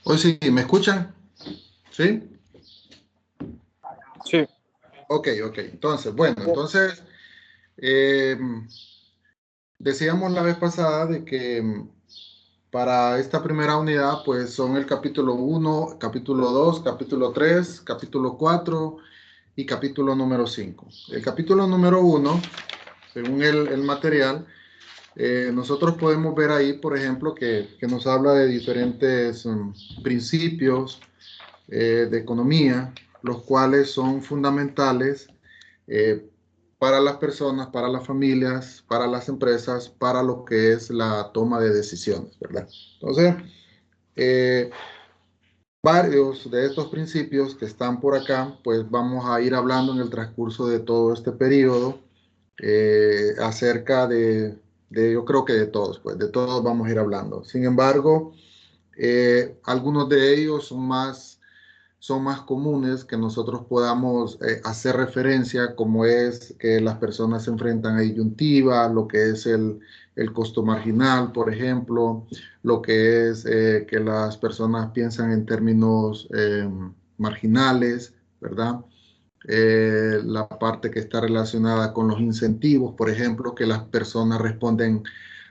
Hoy sí, ¿me escuchan? ¿Sí? Sí. Ok. Entonces, bueno, decíamos la vez pasada de que para esta primera unidad, pues son el capítulo 1, capítulo 2, capítulo 3, capítulo 4 y capítulo número 5. El capítulo número 1, según el material, nosotros podemos ver ahí, por ejemplo, que nos habla de diferentes principios de economía, los cuales son fundamentales eh, para las personas, para las familias, para las empresas, para lo que es la toma de decisiones, ¿verdad? Entonces, eh, varios de estos principios que están por acá, pues vamos a ir hablando en el transcurso de todo este periodo acerca yo creo que de todos, pues de todos vamos a ir hablando. Sin embargo, algunos de ellos son más comunes que nosotros podamos hacer referencia, como es que las personas se enfrentan a disyuntiva, lo que es el costo marginal, por ejemplo, lo que es que las personas piensan en términos marginales, ¿verdad? La parte que está relacionada con los incentivos, por ejemplo, que las personas responden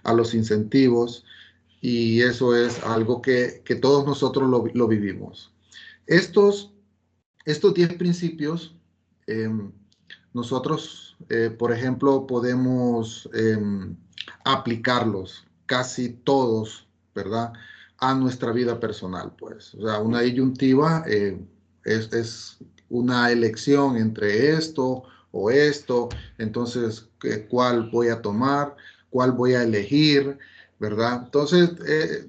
a los incentivos y eso es algo que todos nosotros lo vivimos. Estos 10 principios, eh, nosotros, por ejemplo, podemos aplicarlos casi todos, ¿verdad? A nuestra vida personal, pues. O sea, una disyuntiva es una elección entre esto o esto. Entonces, ¿cuál voy a tomar? ¿Cuál voy a elegir? ¿Verdad? Entonces,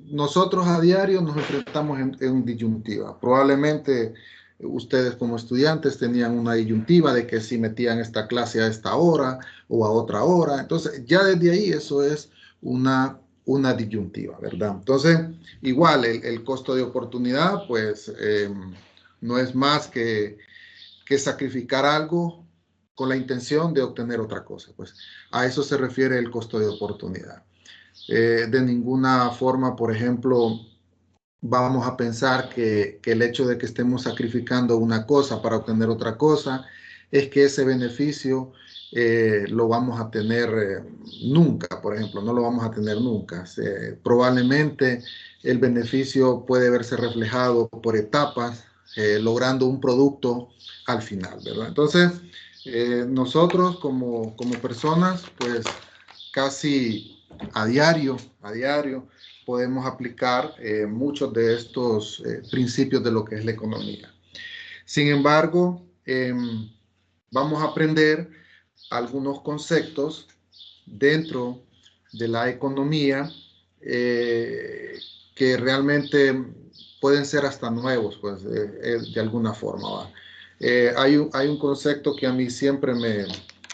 nosotros a diario nos enfrentamos en disyuntiva. Probablemente ustedes como estudiantes tenían una disyuntiva de que si metían esta clase a esta hora o a otra hora. Entonces, ya desde ahí eso es una disyuntiva, ¿verdad? Entonces, igual el costo de oportunidad, pues no es más que sacrificar algo con la intención de obtener otra cosa. Pues a eso se refiere el costo de oportunidad. De ninguna forma, por ejemplo, vamos a pensar que el hecho de que estemos sacrificando una cosa para obtener otra cosa es que ese beneficio lo vamos a tener nunca, por ejemplo, no lo vamos a tener nunca. Probablemente el beneficio puede verse reflejado por etapas, logrando un producto al final, ¿verdad? Entonces, nosotros como personas, pues casi a diario, podemos aplicar muchos de estos principios de lo que es la economía. Sin embargo, vamos a aprender algunos conceptos dentro de la economía que realmente pueden ser hasta nuevos, pues, de alguna forma. ¿Va? Hay un concepto que a mí siempre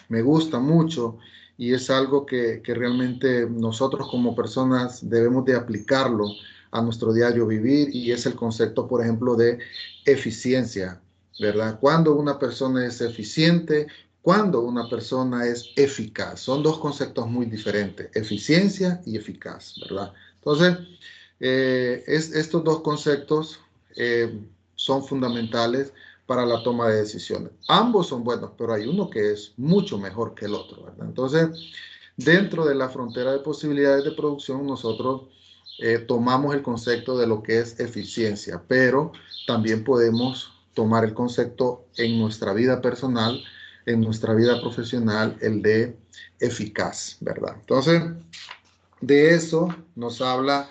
me gusta mucho y es algo que realmente nosotros como personas debemos de aplicarlo a nuestro diario vivir y es el concepto, por ejemplo, de eficiencia, ¿verdad? Cuando una persona es eficiente, cuando una persona es eficaz. Son dos conceptos muy diferentes, eficiencia y eficaz, ¿verdad? Entonces, estos dos conceptos son fundamentales para la toma de decisiones. Ambos son buenos, pero hay uno que es mucho mejor que el otro, ¿verdad? Entonces, dentro de la frontera de posibilidades de producción, nosotros tomamos el concepto de lo que es eficiencia, pero también podemos tomar el concepto en nuestra vida personal, en nuestra vida profesional, el de eficaz, ¿verdad? Entonces, de eso nos habla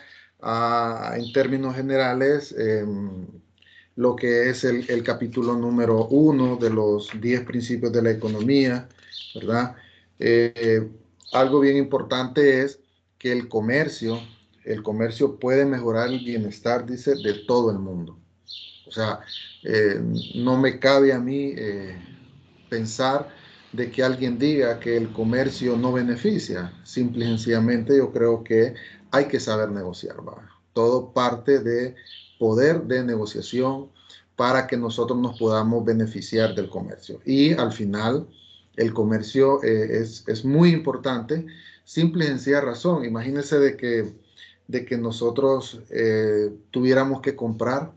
en términos generales lo que es el capítulo número 1 de los 10 principios de la economía, ¿verdad? Eh, Algo bien importante es que el comercio puede mejorar el bienestar, dice, de todo el mundo. O sea, no me cabe a mí pensar de que alguien diga que el comercio no beneficia. Simple y sencillamente yo creo que hay que saber negociar, ¿va? Todo parte de poder de negociación para que nosotros nos podamos beneficiar del comercio. Y al final, el comercio es muy importante, simple y sencilla razón. Imagínense de que nosotros tuviéramos que comprar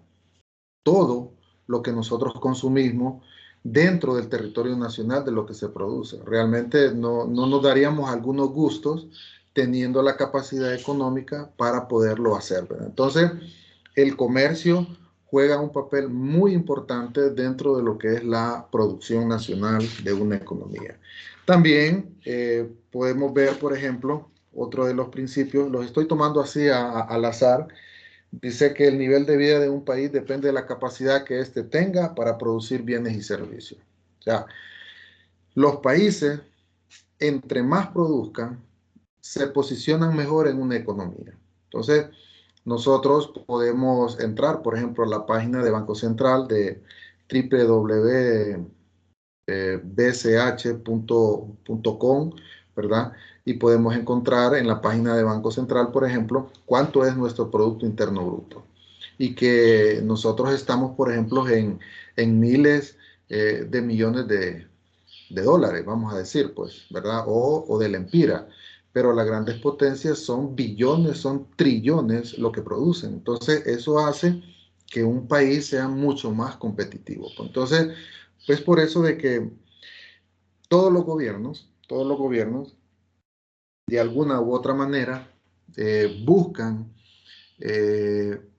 todo lo que nosotros consumimos dentro del territorio nacional de lo que se produce. Realmente no nos daríamos algunos gustos teniendo la capacidad económica para poderlo hacer, ¿verdad? Entonces, el comercio juega un papel muy importante dentro de lo que es la producción nacional de una economía. También podemos ver, por ejemplo, otro de los principios, los estoy tomando así al azar. Dice que el nivel de vida de un país depende de la capacidad que éste tenga para producir bienes y servicios. O sea, los países, entre más produzcan, se posicionan mejor en una economía. Entonces, nosotros podemos entrar, por ejemplo, a la página de Banco Central de www.bch.com, ¿verdad? Y podemos encontrar en la página de Banco Central, por ejemplo, cuánto es nuestro Producto Interno Bruto. Y que nosotros estamos, por ejemplo, en miles de millones de dólares, vamos a decir, pues, ¿verdad? O del empira. Pero las grandes potencias son billones, son trillones lo que producen. Entonces, eso hace que un país sea mucho más competitivo. Entonces, es por eso de que todos los gobiernos, de alguna u otra manera, buscan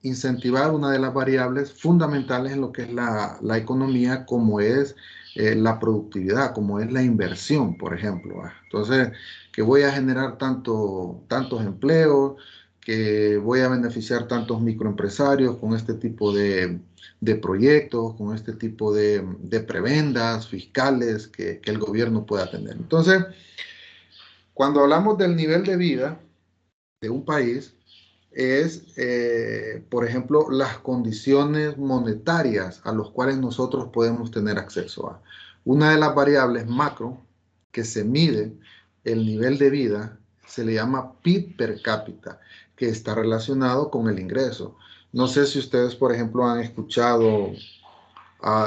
incentivar una de las variables fundamentales en lo que es la economía, como es la productividad, como es la inversión, por ejemplo. ¿Va? Entonces, que voy a generar tantos empleos, que voy a beneficiar tantos microempresarios con este tipo de proyectos, con este tipo de prebendas fiscales que el gobierno pueda tener. Entonces, cuando hablamos del nivel de vida de un país, es, por ejemplo, las condiciones monetarias a las cuales nosotros podemos tener acceso a. Una de las variables macro que se mide el nivel de vida se le llama PIB per cápita, que está relacionado con el ingreso. No sé si ustedes, por ejemplo, han escuchado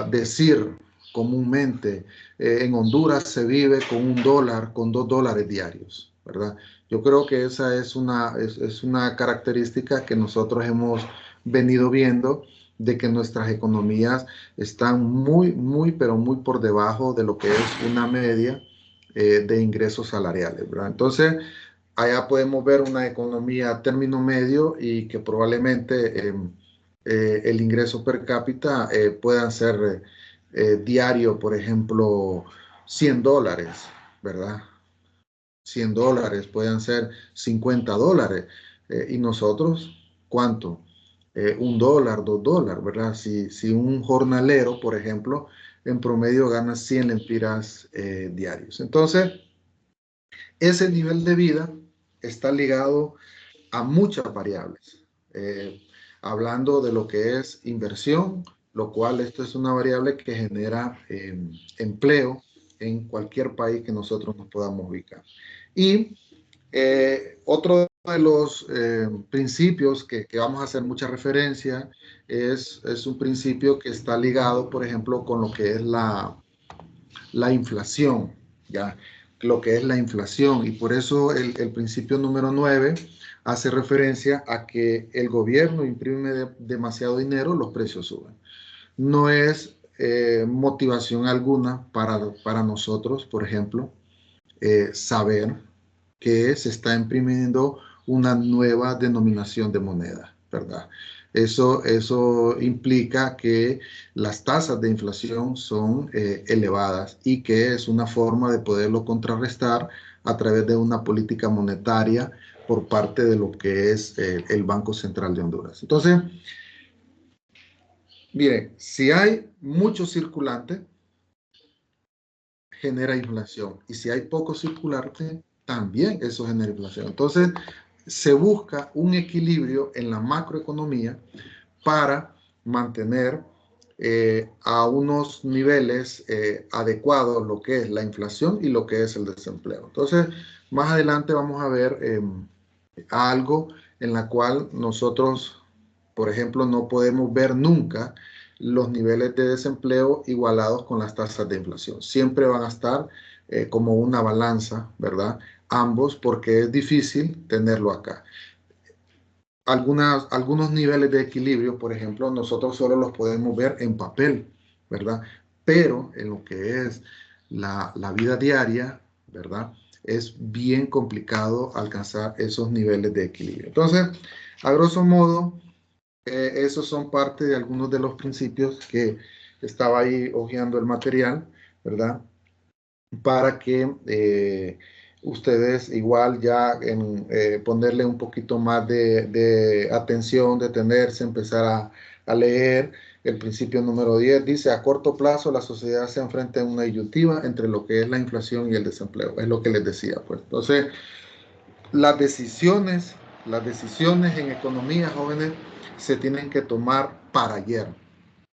decir comúnmente, en Honduras se vive con $1, con $2 diarios, ¿verdad? Yo creo que esa es una característica que nosotros hemos venido viendo, de que nuestras economías están muy, pero muy por debajo de lo que es una media de ingresos salariales, ¿verdad? Entonces, allá podemos ver una economía a término medio y que probablemente el ingreso per cápita puedan ser diario, por ejemplo, $100, ¿verdad? $100, pueden ser $50. Y nosotros, ¿cuánto? $1, $2, ¿verdad? Si un jornalero, por ejemplo, en promedio gana 100 lempiras diarios. Entonces, ese nivel de vida está ligado a muchas variables. Eh, Hablando de lo que es inversión, lo cual esto es una variable que genera empleo en cualquier país que nosotros nos podamos ubicar. Y otro de los principios que vamos a hacer mucha referencia es un principio que está ligado, por ejemplo, con lo que es la inflación, ¿ya? Lo que es la inflación. Y por eso el principio número 9 hace referencia a que el gobierno imprime demasiado dinero, los precios suben. No es motivación alguna para nosotros, por ejemplo, saber que se está imprimiendo una nueva denominación de moneda, ¿verdad? Eso implica que las tasas de inflación son elevadas y que es una forma de poderlo contrarrestar a través de una política monetaria por parte de lo que es el Banco Central de Honduras. Entonces, mire, si hay mucho circulante, genera inflación. Y si hay poco circulante, también eso genera inflación. Entonces, se busca un equilibrio en la macroeconomía para mantener a unos niveles adecuados lo que es la inflación y lo que es el desempleo. Entonces, más adelante vamos a ver algo en la cual nosotros, por ejemplo, no podemos ver nunca los niveles de desempleo igualados con las tasas de inflación. Siempre van a estar como una balanza, ¿verdad? Ambos, porque es difícil tenerlo acá. Algunos niveles de equilibrio, por ejemplo, nosotros solo los podemos ver en papel, ¿verdad? Pero en lo que es la vida diaria, ¿verdad? Es bien complicado alcanzar esos niveles de equilibrio. Entonces, a grosso modo, esos son parte de algunos de los principios que estaba ahí hojeando el material, ¿verdad? Para que ustedes igual ya ponerle un poquito más de atención, detenerse, empezar a leer. El principio número 10 dice, a corto plazo la sociedad se enfrenta a una disyuntiva entre lo que es la inflación y el desempleo. Es lo que les decía, pues. Entonces, las decisiones, las decisiones en economía, jóvenes, se tienen que tomar para ayer.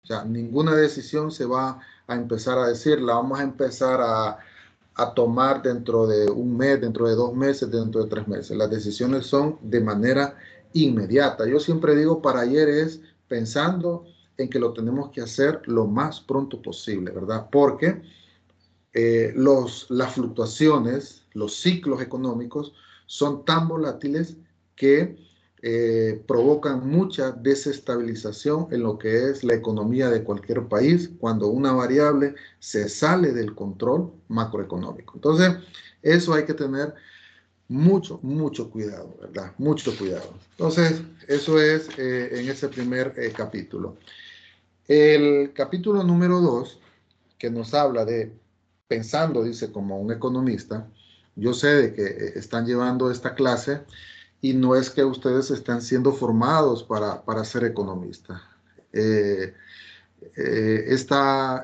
O sea, ninguna decisión se va a empezar a decir, la vamos a empezar a tomar dentro de un mes, dentro de 2 meses, dentro de 3 meses. Las decisiones son de manera inmediata. Yo siempre digo, para ayer es pensando en que lo tenemos que hacer lo más pronto posible, ¿verdad? Porque las fluctuaciones, los ciclos económicos son tan volátiles que provocan mucha desestabilización en lo que es la economía de cualquier país cuando una variable se sale del control macroeconómico. Entonces, eso hay que tener mucho, mucho cuidado, ¿verdad? Mucho cuidado. Entonces, eso es en ese primer capítulo. El capítulo número 2 que nos habla de pensando, dice, como un economista. Yo sé de que están llevando esta clase y no es que ustedes están siendo formados para ser economistas. Eh, esta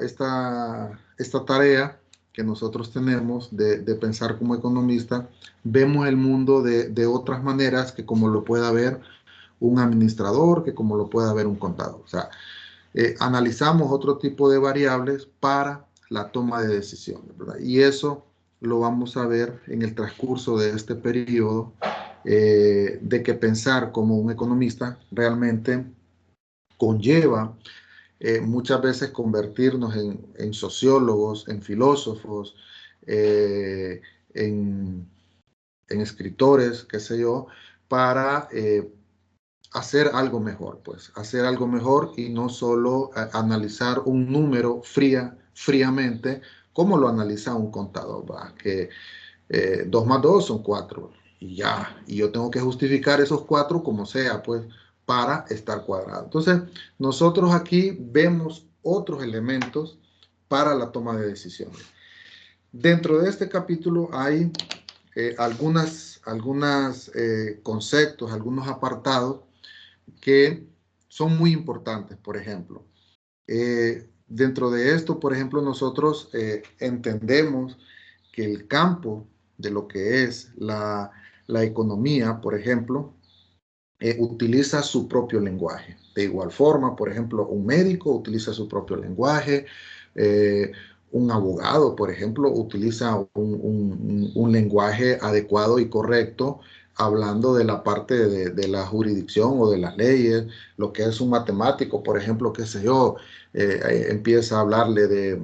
tarea que nosotros tenemos de pensar como economista, vemos el mundo de otras maneras que como lo pueda ver un administrador, que como lo pueda ver un contador. O sea, analizamos otro tipo de variables para la toma de decisiones, ¿verdad? Y eso lo vamos a ver en el transcurso de este periodo, de que pensar como un economista realmente conlleva muchas veces convertirnos en sociólogos, en filósofos, eh, en, en, escritores, qué sé yo, para hacer algo mejor, pues, hacer algo mejor y no solo analizar un número fríamente, como lo analiza un contador, ¿va? Que 2 más 2 son 4 y ya, y yo tengo que justificar esos 4 como sea, pues, para estar cuadrado. Entonces, nosotros aquí vemos otros elementos para la toma de decisiones. Dentro de este capítulo hay algunos conceptos, algunos apartados que son muy importantes, por ejemplo. Dentro de esto, por ejemplo, nosotros entendemos que el campo de lo que es la economía, por ejemplo, utiliza su propio lenguaje. De igual forma, por ejemplo, un médico utiliza su propio lenguaje, un abogado, por ejemplo, utiliza un lenguaje adecuado y correcto, hablando de la parte de la jurisdicción o de las leyes, lo que es un matemático, por ejemplo, qué sé yo, empieza a hablarle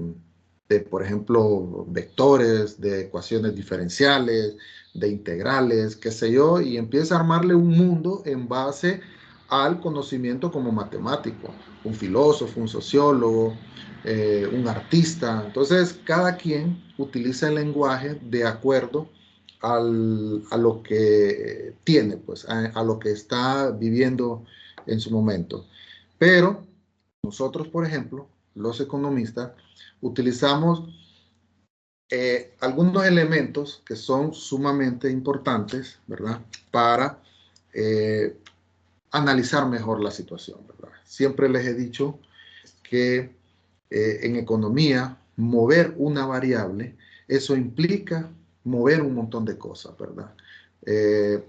por ejemplo, vectores, de ecuaciones diferenciales, de integrales, qué sé yo, y empieza a armarle un mundo en base al conocimiento como matemático, un filósofo, un sociólogo, un artista. Entonces, cada quien utiliza el lenguaje de acuerdo a lo que tiene, pues, a lo que está viviendo en su momento. Pero nosotros, por ejemplo, los economistas, utilizamos algunos elementos que son sumamente importantes, ¿verdad? Para eh, analizar mejor la situación, ¿verdad? Siempre les he dicho que en economía, mover una variable, eso implica mover un montón de cosas, ¿verdad?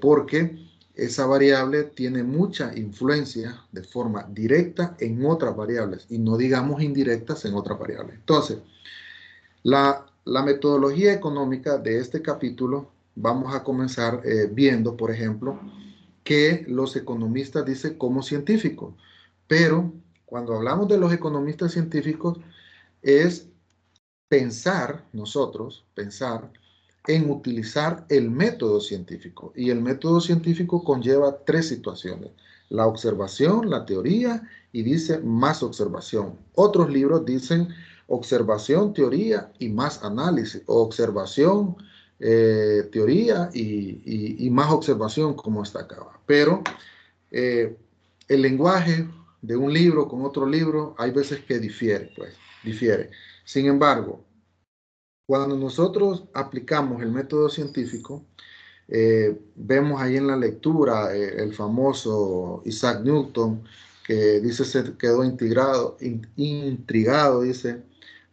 Porque esa variable tiene mucha influencia de forma directa en otras variables y no digamos indirectas en otras variables. Entonces, la metodología económica de este capítulo vamos a comenzar viendo, por ejemplo, que los economistas dicen como científicos, pero cuando hablamos de los economistas científicos es pensar en utilizar el método científico. Y el método científico conlleva tres situaciones: la observación, la teoría y dice más observación. Otros libros dicen observación, teoría y más análisis, o observación, teoría y más observación, como está acá. Pero eh, el lenguaje de un libro con otro libro hay veces que difiere, pues, difiere. Sin embargo, cuando nosotros aplicamos el método científico, vemos ahí en la lectura el famoso Isaac Newton, que dice se quedó intrigado, dice,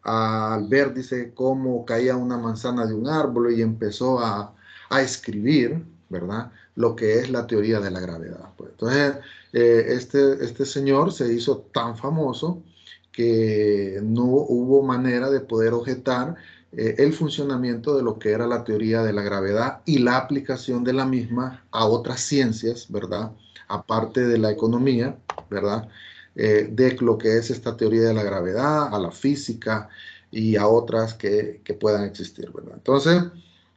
al ver, dice, cómo caía una manzana de un árbol y empezó a escribir, ¿verdad? Lo que es la teoría de la gravedad. Pues. Entonces, este señor se hizo tan famoso que no hubo manera de poder objetar el funcionamiento de lo que era la teoría de la gravedad y la aplicación de la misma a otras ciencias, ¿verdad? Aparte de la economía, ¿verdad? De lo que es esta teoría de la gravedad, a la física y a otras que puedan existir, ¿verdad? Entonces,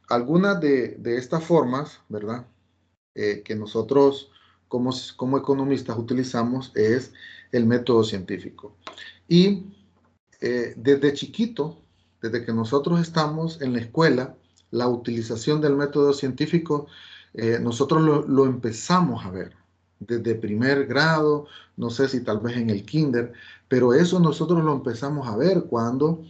algunas de estas formas, ¿verdad? Que nosotros como economistas utilizamos es el método científico. Y desde chiquito, desde que nosotros estamos en la escuela, la utilización del método científico, nosotros lo empezamos a ver desde primer grado, no sé si tal vez en el kinder, pero eso nosotros lo empezamos a ver cuando,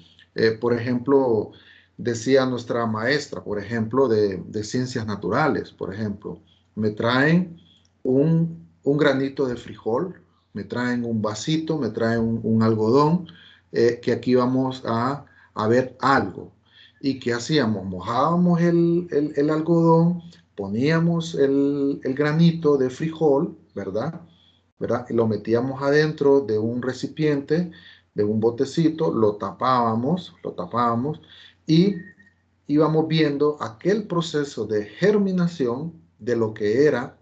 por ejemplo, decía nuestra maestra, por ejemplo, de ciencias naturales, por ejemplo, me traen un granito de frijol, me traen un vasito, me traen un algodón, que aquí vamos a ver algo. ¿Y qué hacíamos? Mojábamos el algodón, poníamos el granito de frijol, ¿verdad? ¿Verdad? Y lo metíamos adentro de un recipiente, de un botecito, lo tapábamos y íbamos viendo aquel proceso de germinación de lo que era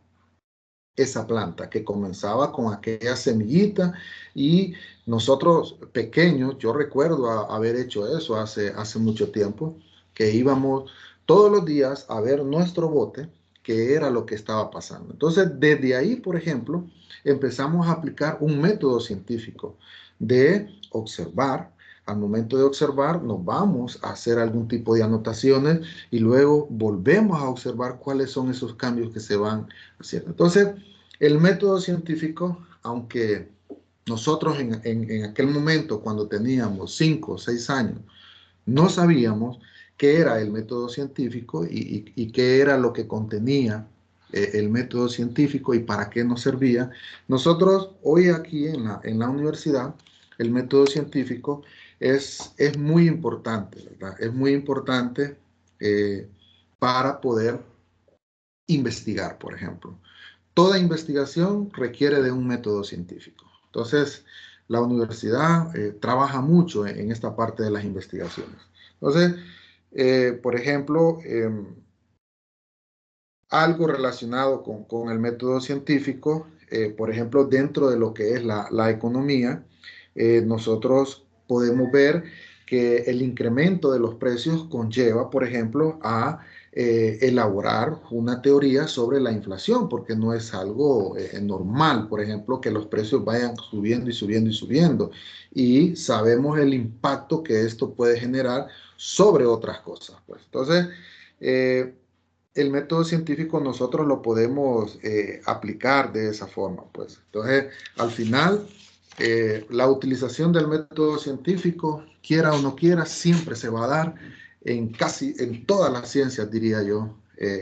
esa planta, que comenzaba con aquella semillita y nosotros pequeños, yo recuerdo haber hecho eso hace mucho tiempo, que íbamos todos los días a ver nuestro bote, que era lo que estaba pasando. Entonces, desde ahí, por ejemplo, empezamos a aplicar un método científico de observar. Al momento de observar, nos vamos a hacer algún tipo de anotaciones y luego volvemos a observar cuáles son esos cambios que se van haciendo. Entonces, el método científico, aunque nosotros en aquel momento, cuando teníamos 5 o 6 años, no sabíamos qué era el método científico y qué era lo que contenía el método científico y para qué nos servía. Nosotros hoy aquí en la universidad, el método científico es muy importante, ¿verdad? Es muy importante para poder investigar, por ejemplo. Toda investigación requiere de un método científico. Entonces, la universidad trabaja mucho en esta parte de las investigaciones. Entonces, por ejemplo, algo relacionado con el método científico, por ejemplo, dentro de lo que es la economía, nosotros podemos ver que el incremento de los precios conlleva, por ejemplo, a elaborar una teoría sobre la inflación, porque no es algo normal, por ejemplo, que los precios vayan subiendo y subiendo y subiendo. Y sabemos el impacto que esto puede generar sobre otras cosas. Pues. Entonces, el método científico nosotros lo podemos aplicar de esa forma. Pues. Entonces, al final, la utilización del método científico, quiera o no quiera, siempre se va a dar en todas las ciencias, diría yo,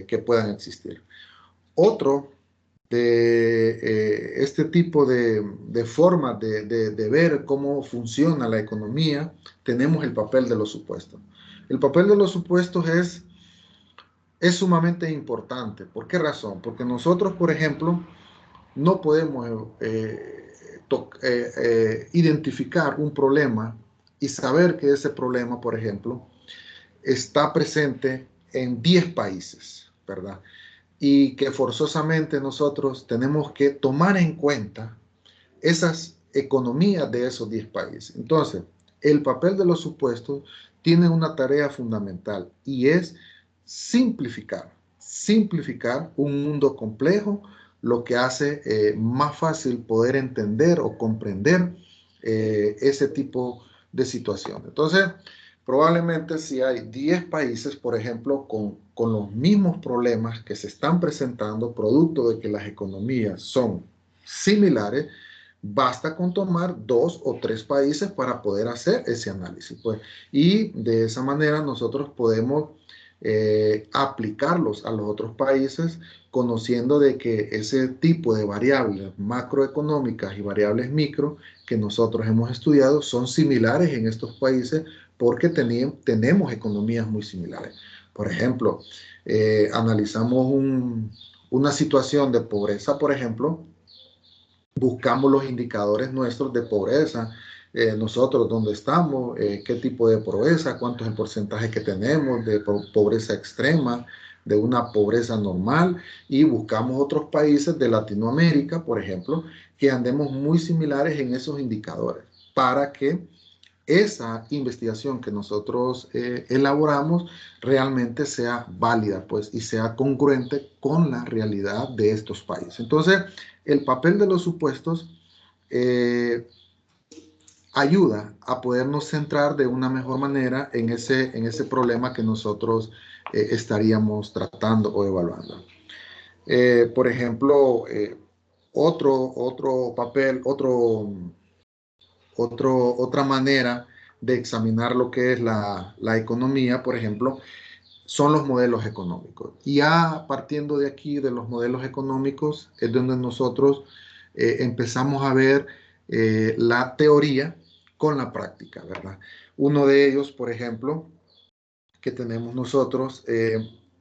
que puedan existir. Otro de este tipo de formas de ver cómo funciona la economía, tenemos el papel de los supuestos. El papel de los supuestos es sumamente importante. ¿Por qué razón? Porque nosotros, por ejemplo, no podemos identificar un problema y saber que ese problema, por ejemplo, está presente en 10 países, ¿verdad? Y que forzosamente nosotros tenemos que tomar en cuenta esas economías de esos 10 países. Entonces, el papel de los supuestos tiene una tarea fundamental y es simplificar un mundo complejo, lo que hace más fácil poder entender o comprender ese tipo de situación. Entonces, probablemente si hay 10 países, por ejemplo, con los mismos problemas que se están presentando, producto de que las economías son similares, basta con tomar 2 o 3 países para poder hacer ese análisis, pues, y de esa manera nosotros podemos aplicarlos a los otros países, conociendo de que ese tipo de variables macroeconómicas y variables micro que nosotros hemos estudiado son similares en estos países porque tenemos economías muy similares. Por ejemplo, analizamos una situación de pobreza, por ejemplo, buscamos los indicadores nuestros de pobreza, nosotros dónde estamos, qué tipo de pobreza, cuánto es el porcentaje que tenemos de pobreza extrema, de una pobreza normal, y buscamos otros países de Latinoamérica, por ejemplo, que andemos muy similares en esos indicadores, para que esa investigación que nosotros elaboramos realmente sea válida, pues, y sea congruente con la realidad de estos países. Entonces, el papel de los supuestos eh, ayuda a podernos centrar de una mejor manera en ese problema que nosotros estaríamos tratando o evaluando. Por ejemplo, otro papel, otra manera de examinar lo que es la economía, por ejemplo, son los modelos económicos. Y ya partiendo de aquí, de los modelos económicos, es donde nosotros empezamos a ver la teoría con la práctica, ¿verdad? Uno de ellos, por ejemplo, que tenemos nosotros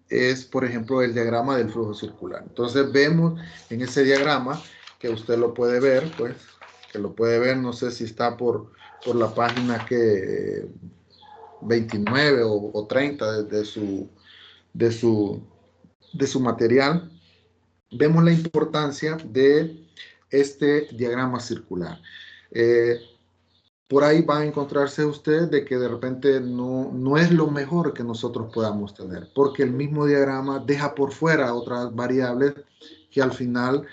es, por ejemplo, el diagrama del flujo circular. Entonces vemos en ese diagrama, que usted lo puede ver, pues, que lo puede ver, no sé si está por la página que 29 o 30 de su, de su material, vemos la importancia de este diagrama circular. Por ahí va a encontrarse usted de que de repente no es lo mejor que nosotros podamos tener, porque el mismo diagrama deja por fuera otras variables que al final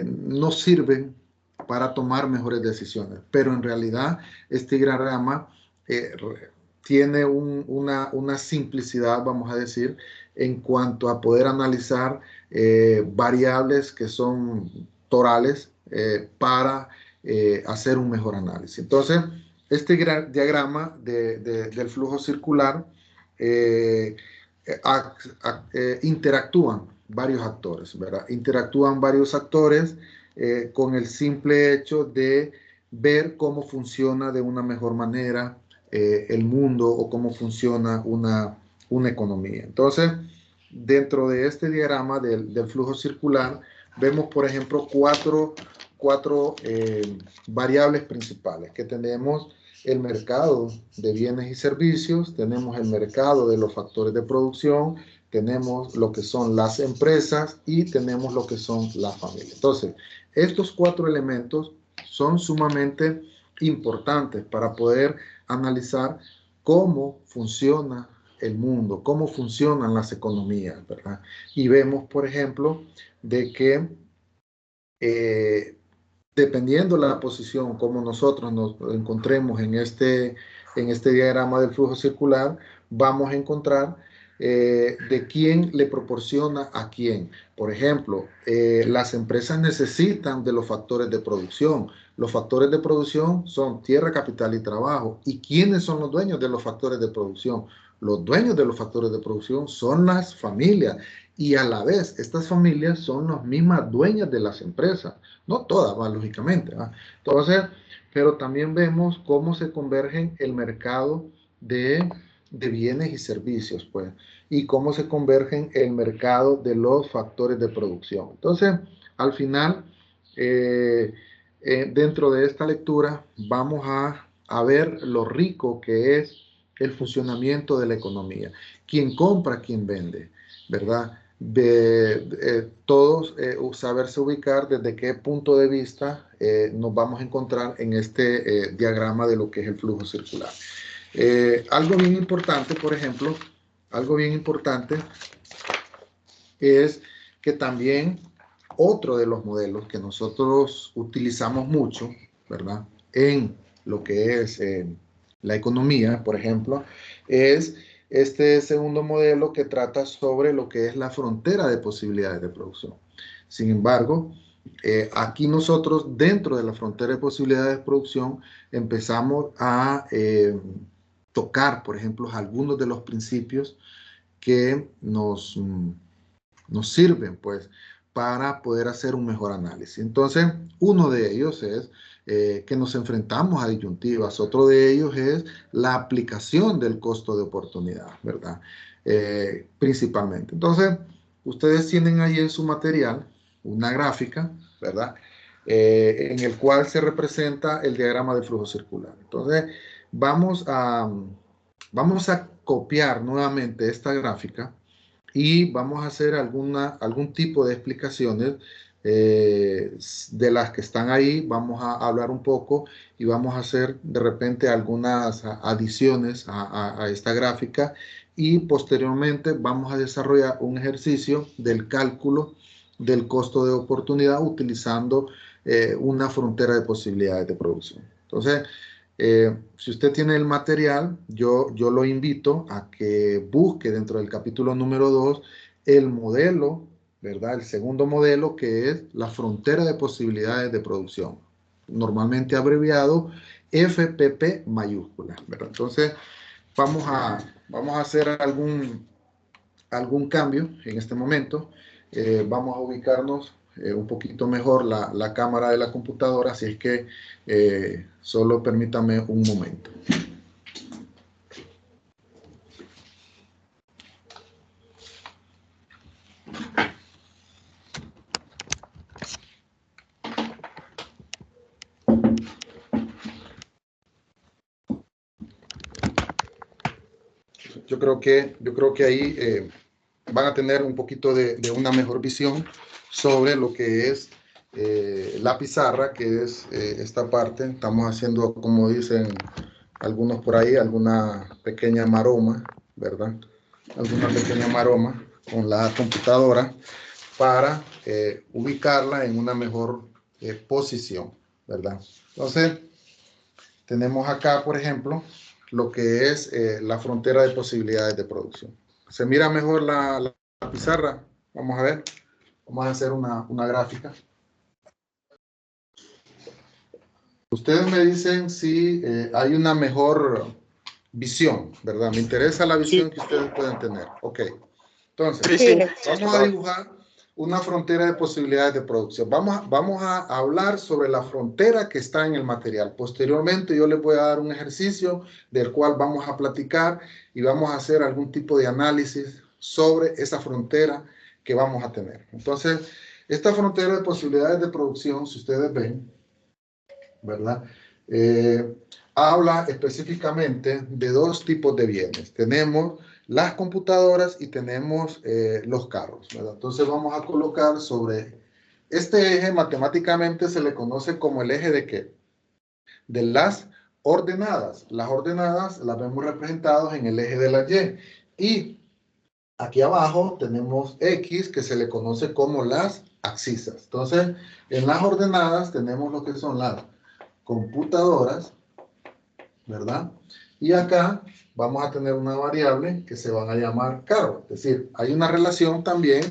no sirven para tomar mejores decisiones. Pero en realidad este diagrama eh, tiene una simplicidad, vamos a decir, en cuanto a poder analizar variables que son torales para hacer un mejor análisis. Entonces, este diagrama del flujo circular eh, interactúan varios actores, ¿verdad? Interactúan varios actores con el simple hecho de ver cómo funciona de una mejor manera el mundo o cómo funciona una economía. Entonces, dentro de este diagrama del flujo circular, vemos, por ejemplo, cuatro variables principales, que tenemos el mercado de bienes y servicios, tenemos el mercado de los factores de producción, tenemos lo que son las empresas y tenemos lo que son las familias. Entonces, estos 4 elementos son sumamente importantes para poder analizar cómo funciona el mundo, cómo funcionan las economías, ¿verdad? Y vemos, por ejemplo, de que eh, dependiendo la posición como nosotros nos encontremos en este diagrama del flujo circular, vamos a encontrar de quién le proporciona a quién. Por ejemplo, las empresas necesitan de los factores de producción. Los factores de producción son tierra, capital y trabajo. ¿Y quiénes son los dueños de los factores de producción? Los dueños de los factores de producción son las familias y a la vez estas familias son las mismas dueñas de las empresas. No todas, ¿va? Lógicamente, ¿va? Entonces, pero también vemos cómo se convergen el mercado de de bienes y servicios, pues, y cómo se convergen el mercado de los factores de producción. Entonces, al final, dentro de esta lectura, vamos a ver lo rico que es el funcionamiento de la economía. Quién compra, quién vende, ¿verdad? Todos saberse ubicar desde qué punto de vista nos vamos a encontrar en este diagrama de lo que es el flujo circular. Algo bien importante, por ejemplo, algo bien importante es que también otro de los modelos que nosotros utilizamos mucho, ¿verdad? En lo que es la economía, por ejemplo, es este segundo modelo que trata sobre lo que es la frontera de posibilidades de producción. Sin embargo, aquí nosotros dentro de la frontera de posibilidades de producción empezamos a tocar, por ejemplo, algunos de los principios que nos sirven, pues, para poder hacer un mejor análisis. Entonces, uno de ellos es que nos enfrentamos a disyuntivas. Otro de ellos es la aplicación del costo de oportunidad, ¿verdad? Principalmente. Entonces, ustedes tienen ahí en su material una gráfica, ¿verdad? En el cual se representa el diagrama de flujo circular. Entonces, vamos a, vamos a copiar nuevamente esta gráfica y vamos a hacer algún tipo de explicaciones de las que están ahí. Vamos a hablar un poco y vamos a hacer de repente algunas adiciones a esta gráfica y posteriormente vamos a desarrollar un ejercicio del cálculo del costo de oportunidad utilizando una frontera de posibilidades de producción. Entonces, si usted tiene el material, yo lo invito a que busque dentro del capítulo número 2 el modelo, ¿verdad? El segundo modelo que es la frontera de posibilidades de producción, normalmente abreviado FPP mayúscula, ¿verdad? Entonces, vamos a hacer algún cambio en este momento. Vamos a ubicarnos un poquito mejor la cámara de la computadora, así es que solo permítame un momento. Yo creo que ahí van a tener un poquito de una mejor visión sobre lo que es la pizarra, que es esta parte. Estamos haciendo, como dicen algunos por ahí, alguna pequeña maroma, ¿verdad? Alguna pequeña maroma con la computadora para ubicarla en una mejor posición, ¿verdad? Entonces, tenemos acá, por ejemplo, lo que es la frontera de posibilidades de producción. ¿Se mira mejor la pizarra? Vamos a ver. Vamos a hacer una gráfica. Ustedes me dicen si hay una mejor visión, ¿verdad? Me interesa la visión que ustedes pueden tener. Ok. Entonces, vamos a dibujar una frontera de posibilidades de producción. Vamos a hablar sobre la frontera que está en el material. Posteriormente, yo les voy a dar un ejercicio del cual vamos a platicar y vamos a hacer algún tipo de análisis sobre esa frontera que vamos a tener. Entonces, esta frontera de posibilidades de producción, si ustedes ven, ¿verdad? Habla específicamente de dos tipos de bienes. Tenemos las computadoras y tenemos los carros, ¿verdad? Entonces vamos a colocar sobre este eje, matemáticamente se le conoce como el eje de ¿qué? De las ordenadas. Las ordenadas las vemos representadas en el eje de la Y. Y aquí abajo tenemos X, que se le conoce como las abscisas. Entonces, en las ordenadas tenemos lo que son las computadoras, ¿verdad? Y acá vamos a tener una variable que se van a llamar carros. Es decir, hay una relación también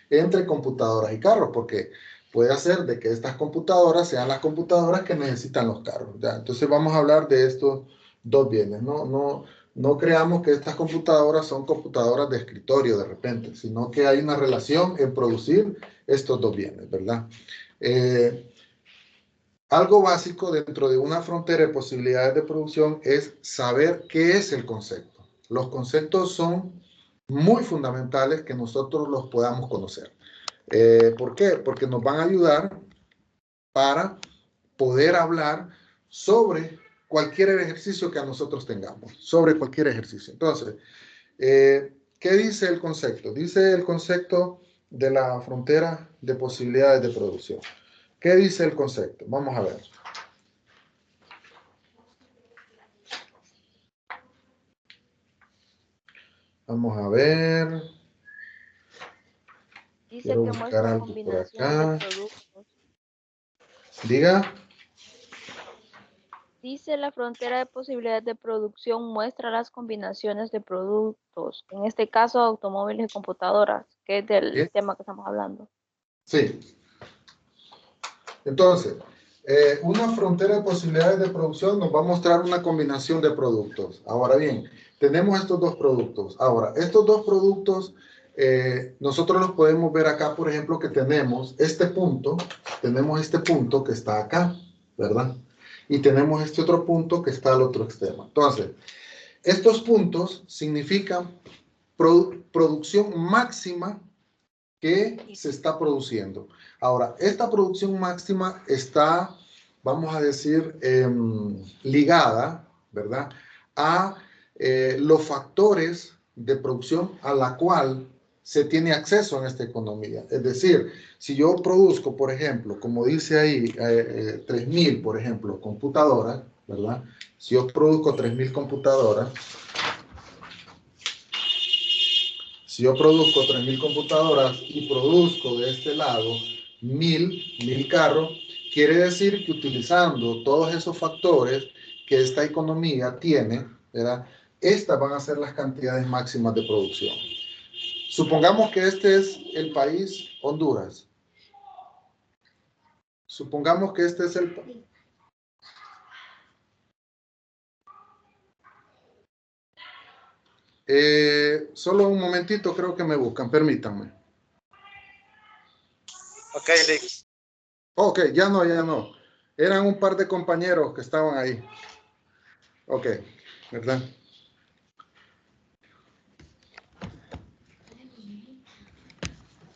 entre computadoras y carros, porque puede hacer de que estas computadoras sean las computadoras que necesitan los carros, ¿ya? Entonces vamos a hablar de estos dos bienes. No creamos que estas computadoras son computadoras de escritorio de repente, sino que hay una relación en producir estos dos bienes, ¿verdad? Algo básico dentro de una frontera de posibilidades de producción es saber qué es el concepto. los conceptos son muy fundamentales que nosotros los podamos conocer. ¿Por qué? Porque nos van a ayudar para poder hablar sobre cualquier ejercicio que a nosotros tengamos, sobre cualquier ejercicio. Entonces, ¿qué dice el concepto? Dice el concepto de la frontera de posibilidades de producción. ¿Qué dice el concepto? Vamos a ver. Vamos a ver. Dice Quiero que buscar muestra algo por combinaciones acá. de productos. Diga. Dice la frontera de posibilidades de producción muestra las combinaciones de productos, en este caso automóviles y computadoras, que es del ¿Sí? tema que estamos hablando. Sí. Entonces, una frontera de posibilidades de producción nos va a mostrar una combinación de productos. Ahora bien, tenemos estos dos productos. Ahora, estos dos productos, nosotros los podemos ver acá, por ejemplo, que tenemos este punto que está acá, ¿verdad? Y tenemos este otro punto que está al otro extremo. Entonces, estos puntos significan producción máxima que se está produciendo. Ahora, esta producción máxima está, vamos a decir, ligada, ¿verdad?, a los factores de producción a la cual se tiene acceso en esta economía. Es decir, si yo produzco, por ejemplo, como dice ahí, 3.000, por ejemplo, computadoras, ¿verdad? Si yo produzco 3.000 computadoras, si yo produzco 3.000 computadoras y produzco de este lado 1.000 carros, quiere decir que utilizando todos esos factores que esta economía tiene, ¿verdad?, estas van a ser las cantidades máximas de producción. Supongamos que este es el país Honduras. Supongamos que este es el país. Solo un momentito, creo que me buscan, permítanme. Ok, Rick. Ok, ya no. Eran un par de compañeros que estaban ahí. Ok, ¿verdad?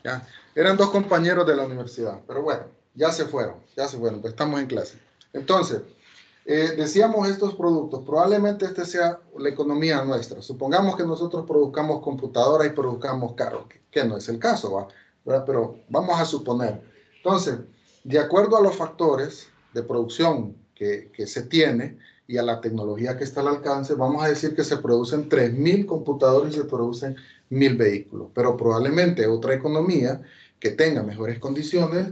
Ya. Eran dos compañeros de la universidad, pero bueno, ya se fueron, pues estamos en clase. Entonces, decíamos estos productos, probablemente este sea la economía nuestra. Supongamos que nosotros produzcamos computadoras y produzcamos carros, que no es el caso, ¿verdad? Pero vamos a suponer. Entonces, de acuerdo a los factores de producción que se tiene y a la tecnología que está al alcance, vamos a decir que se producen 3.000 computadores y se producen 1.000 vehículos, pero probablemente otra economía que tenga mejores condiciones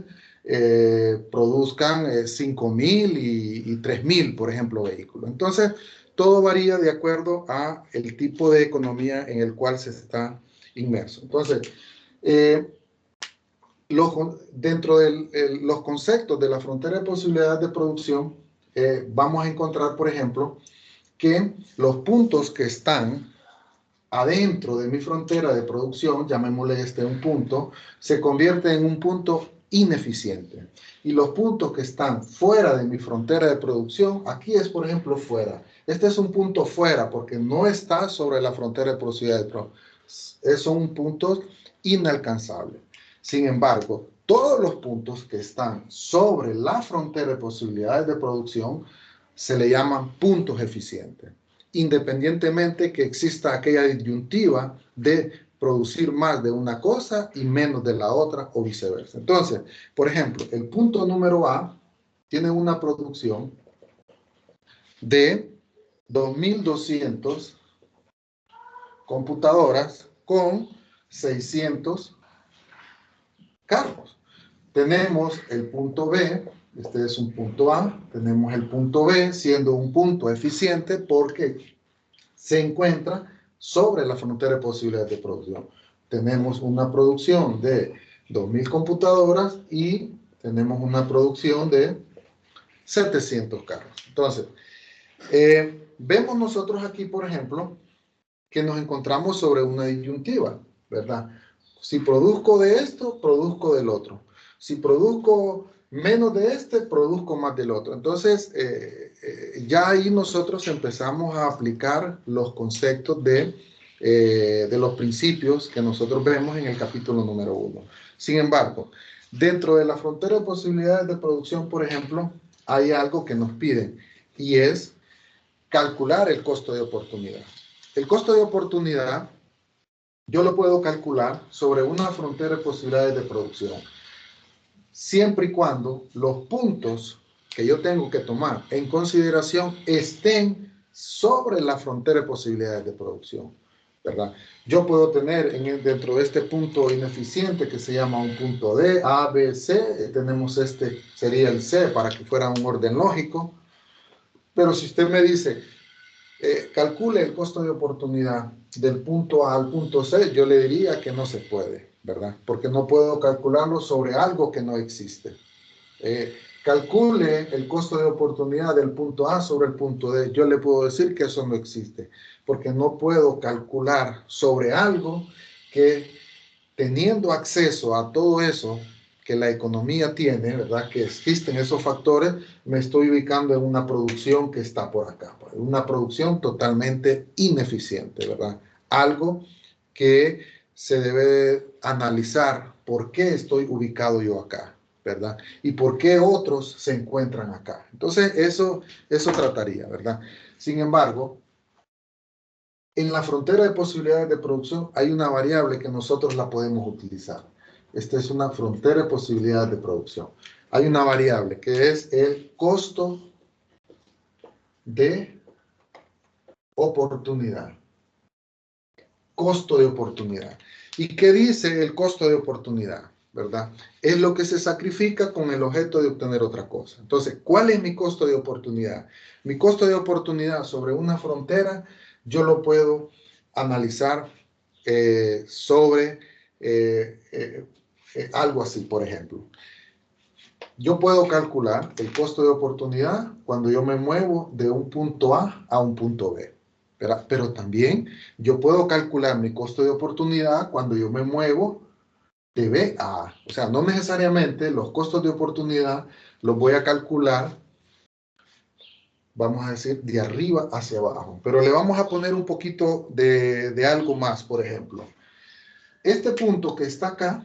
produzcan 5.000 y 3.000, por ejemplo, vehículos. Entonces, todo varía de acuerdo a el tipo de economía en el cual se está inmerso. Entonces, dentro de los conceptos de la frontera de posibilidades de producción, vamos a encontrar, por ejemplo, que los puntos que están adentro de mi frontera de producción, llamémosle este un punto, se convierte en un punto ineficiente. Y los puntos que están fuera de mi frontera de producción, aquí es, por ejemplo, fuera. Este es un punto fuera porque no está sobre la frontera de posibilidades de producción. Son puntos inalcanzables. Sin embargo, todos los puntos que están sobre la frontera de posibilidades de producción se le llaman puntos eficientes, independientemente que exista aquella disyuntiva de producir más de una cosa y menos de la otra o viceversa. Entonces, por ejemplo, el punto número A tiene una producción de 2.200 computadoras con 600 carros. Tenemos el punto B, este es un punto A, tenemos el punto B siendo un punto eficiente porque se encuentra sobre la frontera de posibilidades de producción. Tenemos una producción de 2.000 computadoras y tenemos una producción de 700 carros. Entonces, vemos nosotros aquí, por ejemplo, que nos encontramos sobre una disyuntiva, ¿verdad? Si produzco de esto, produzco del otro. Si produzco menos de este, produzco más del otro. Entonces, ya ahí nosotros empezamos a aplicar los conceptos de los principios que nosotros vemos en el capítulo número 1. Sin embargo, dentro de la frontera de posibilidades de producción, por ejemplo, hay algo que nos piden y es calcular el costo de oportunidad. El costo de oportunidad yo lo puedo calcular sobre una frontera de posibilidades de producción, siempre y cuando los puntos que yo tengo que tomar en consideración estén sobre la frontera de posibilidades de producción, ¿verdad? Yo puedo tener dentro de este punto ineficiente que se llama un punto D, A, B, C, tenemos este, sería el C para que fuera un orden lógico, pero si usted me dice, calcule el costo de oportunidad del punto A al punto C, yo le diría que no se puede, ¿verdad? Porque no puedo calcularlo sobre algo que no existe. Calcule el costo de oportunidad del punto A sobre el punto D. Yo le puedo decir que eso no existe, porque no puedo calcular sobre algo que, teniendo acceso a todo eso que la economía tiene, ¿verdad? Que existen esos factores, me estoy ubicando en una producción que está por acá, una producción totalmente ineficiente, ¿verdad? Algo que se debe analizar por qué estoy ubicado yo acá, ¿verdad? Y por qué otros se encuentran acá. Entonces, eso trataría, ¿verdad? Sin embargo, en la frontera de posibilidades de producción hay una variable que nosotros la podemos utilizar. Esta es una frontera de posibilidades de producción. Hay una variable que es el costo de oportunidad. Costo de oportunidad. ¿Y qué dice el costo de oportunidad? ¿Verdad? Es lo que se sacrifica con el objeto de obtener otra cosa. Entonces, ¿cuál es mi costo de oportunidad? Mi costo de oportunidad sobre una frontera, yo lo puedo analizar sobre algo así, por ejemplo. Yo puedo calcular el costo de oportunidad cuando yo me muevo de un punto A un punto B. ¿Verdad? Pero también yo puedo calcular mi costo de oportunidad cuando yo me muevo de B a A. O sea, no necesariamente los costos de oportunidad los voy a calcular, vamos a decir, de arriba hacia abajo. Pero le vamos a poner un poquito de algo más, por ejemplo. Este punto que está acá,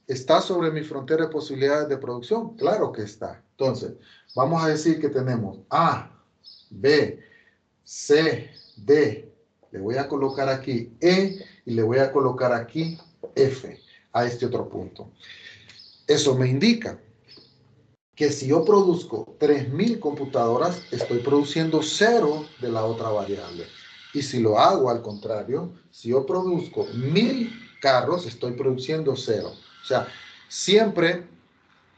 ¿está sobre mi frontera de posibilidades de producción? Claro que está. Entonces, vamos a decir que tenemos A, B, C, D. Le voy a colocar aquí E y le voy a colocar aquí F a este otro punto. Eso me indica que si yo produzco 3.000 computadoras, estoy produciendo 0 de la otra variable. Y si lo hago al contrario, si yo produzco 1.000 carros, estoy produciendo 0. O sea, siempre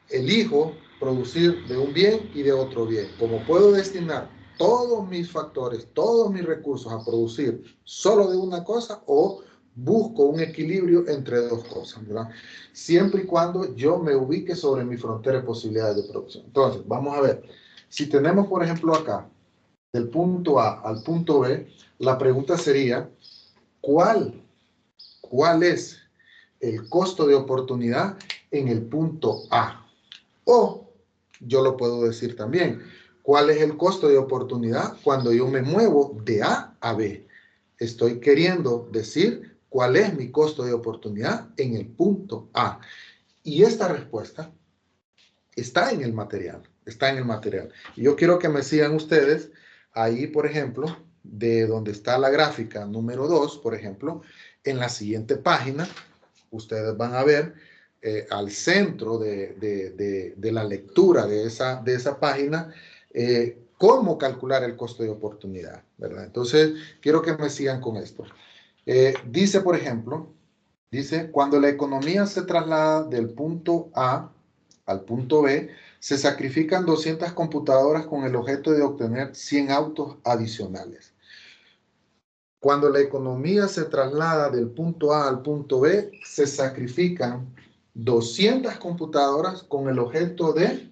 elijo producir de un bien y de otro bien. Como puedo destinar todos mis factores, todos mis recursos a producir solo de una cosa, o busco un equilibrio entre dos cosas, ¿verdad? Siempre y cuando yo me ubique sobre mi frontera de posibilidades de producción. Entonces, vamos a ver. Si tenemos, por ejemplo, acá, del punto A al punto B, la pregunta sería, ¿cuál es el costo de oportunidad en el punto A? O yo lo puedo decir también, ¿cuál es el costo de oportunidad cuando yo me muevo de A a B? Estoy queriendo decir cuál es mi costo de oportunidad en el punto A. Y esta respuesta está en el material, está en el material. Y yo quiero que me sigan ustedes ahí, por ejemplo, de donde está la gráfica número 2, por ejemplo, en la siguiente página, ustedes van a ver al centro de la lectura de esa página, cómo calcular el costo de oportunidad, ¿verdad? Entonces, quiero que me sigan con esto. Dice, por ejemplo, dice, cuando la economía se traslada del punto A al punto B, se sacrifican 200 computadoras con el objeto de obtener 100 autos adicionales. Cuando la economía se traslada del punto A al punto B, se sacrifican 200 computadoras con el objeto de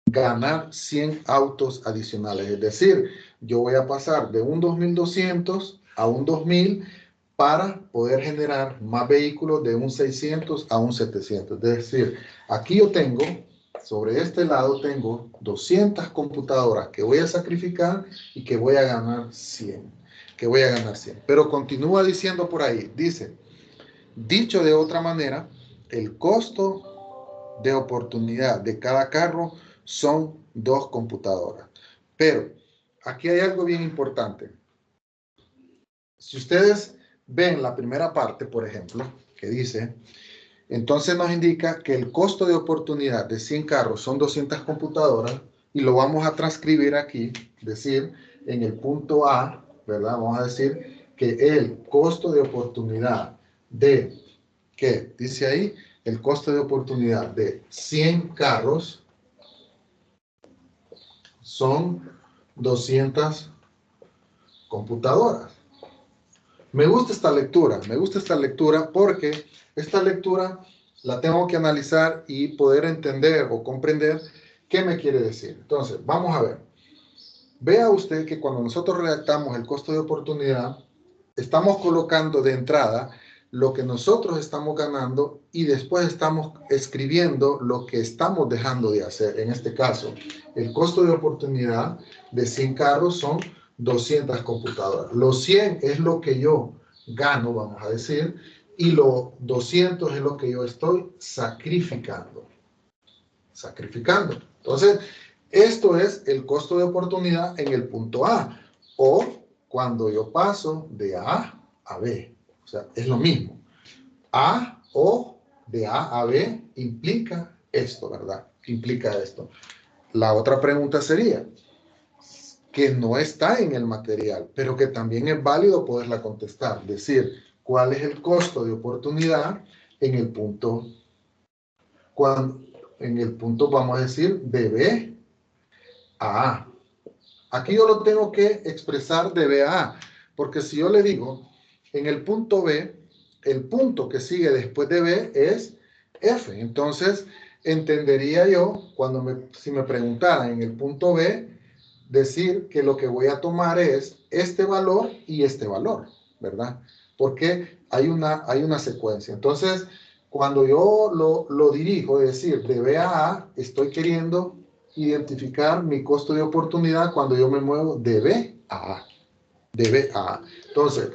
ganar 100 autos adicionales. Es decir, yo voy a pasar de un 2200 a un 2000 para poder generar más vehículos de un 600 a un 700. Es decir, aquí yo tengo Sobre este lado tengo 200 computadoras que voy a sacrificar y que voy a ganar 100. Pero continúa diciendo por ahí, dice, dicho de otra manera, el costo de oportunidad de cada carro son 2 computadoras. Pero aquí hay algo bien importante. Si ustedes ven la primera parte, por ejemplo, que dice, entonces nos indica que el costo de oportunidad de 100 carros son 200 computadoras y lo vamos a transcribir aquí, decir, en el punto A, ¿verdad? Vamos a decir que el costo de oportunidad de, ¿qué? Dice ahí, el costo de oportunidad de 100 carros son 200 computadoras. Me gusta esta lectura porque esta lectura la tengo que analizar y poder entender o comprender qué me quiere decir. Entonces, vamos a ver. Vea usted que cuando nosotros redactamos el costo de oportunidad, estamos colocando de entrada lo que nosotros estamos ganando y después estamos escribiendo lo que estamos dejando de hacer. En este caso, el costo de oportunidad de 100 carros son 200 computadoras. Los 100 es lo que yo gano, vamos a decir, y los 200 es lo que yo estoy sacrificando. Entonces, esto es el costo de oportunidad en el punto A, o cuando yo paso de A a B. O sea, es lo mismo. A o de A a B implica esto, ¿verdad? Implica esto. La otra pregunta sería, que no está en el material, pero que también es válido poderla contestar. Decir, ¿cuál es el costo de oportunidad en el punto, vamos a decir, de B a A? Aquí yo lo tengo que expresar de B a A, porque si yo le digo, en el punto B, el punto que sigue después de B es F. Entonces, entendería yo, si me preguntaran en el punto B, decir que lo que voy a tomar es este valor y este valor, ¿verdad? Porque hay una secuencia. Entonces, cuando yo lo dirijo, es decir, de B a A, estoy queriendo identificar mi costo de oportunidad cuando yo me muevo de B a A. De B a A. Entonces,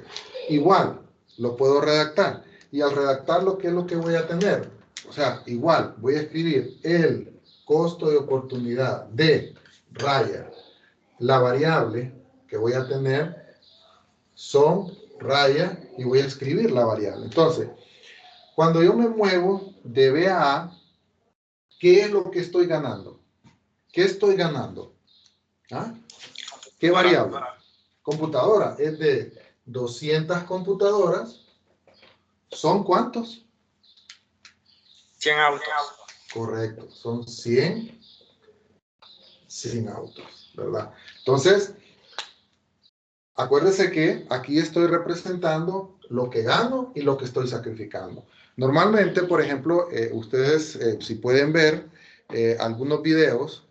igual, lo puedo redactar. Y al redactarlo, ¿qué es lo que voy a tener? O sea, igual, voy a escribir el costo de oportunidad de raya. La variable que voy a tener son raya y voy a escribir la variable. Entonces, cuando yo me muevo de B a A, ¿qué es lo que estoy ganando? ¿Qué estoy ganando? ¿Ah? ¿Qué variable? Computadora. Es de 200 computadoras. ¿Son cuántos? 100 autos. Correcto. Son 100 autos, ¿verdad? Entonces, acuérdese que aquí estoy representando lo que gano y lo que estoy sacrificando. Normalmente, por ejemplo, ustedes si pueden ver algunos videos,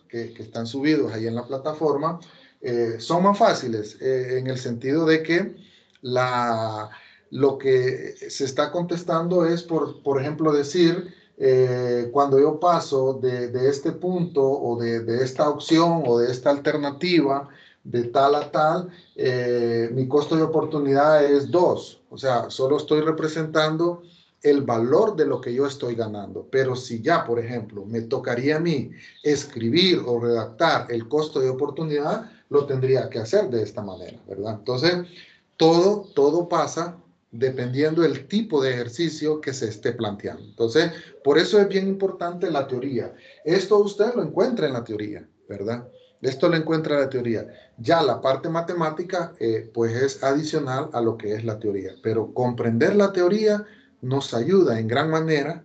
que están subidos ahí en la plataforma, son más fáciles en el sentido de que lo que se está contestando es, por ejemplo, decir, cuando yo paso de este punto o de esta opción o de esta alternativa, de tal a tal, mi costo de oportunidad es 2. O sea, solo estoy representando el valor de lo que yo estoy ganando. Pero si ya, por ejemplo, me tocaría a mí escribir o redactar el costo de oportunidad, lo tendría que hacer de esta manera, ¿verdad? Entonces, todo pasa dependiendo del tipo de ejercicio que se esté planteando. Entonces, por eso es bien importante la teoría. Esto usted lo encuentra en la teoría, ¿verdad? Esto lo encuentra en la teoría. Ya la parte matemática, pues es adicional a lo que es la teoría. Pero comprender la teoría nos ayuda en gran manera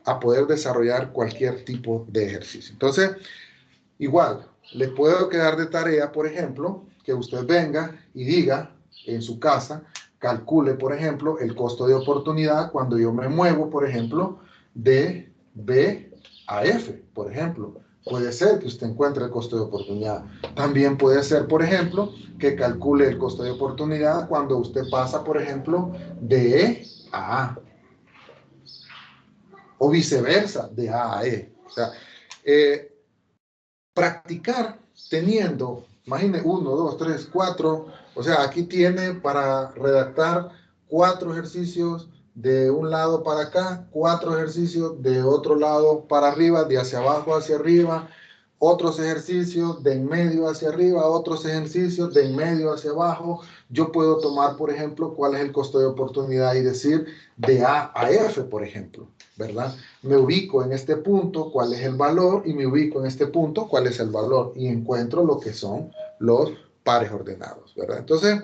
a poder desarrollar cualquier tipo de ejercicio. Entonces, igual, le puedo quedar de tarea, por ejemplo, que usted venga y diga en su casa, calcule, por ejemplo, el costo de oportunidad cuando yo me muevo, por ejemplo, de B a F, por ejemplo. Puede ser que usted encuentre el costo de oportunidad. También puede ser, por ejemplo, que calcule el costo de oportunidad cuando usted pasa, por ejemplo, de E a A. o viceversa, de A a E. O sea, practicar teniendo, imagine 1, 2, 3, 4, o sea, aquí tiene para redactar 4 ejercicios de un lado para acá, 4 ejercicios de otro lado para arriba, de hacia abajo hacia arriba, otros ejercicios de en medio hacia arriba, otros ejercicios de en medio hacia abajo. Yo puedo tomar, por ejemplo, cuál es el costo de oportunidad y decir de A a F, por ejemplo, ¿verdad? Me ubico en este punto, cuál es el valor, y me ubico en este punto, cuál es el valor, y encuentro lo que son los pares ordenados, ¿verdad? Entonces,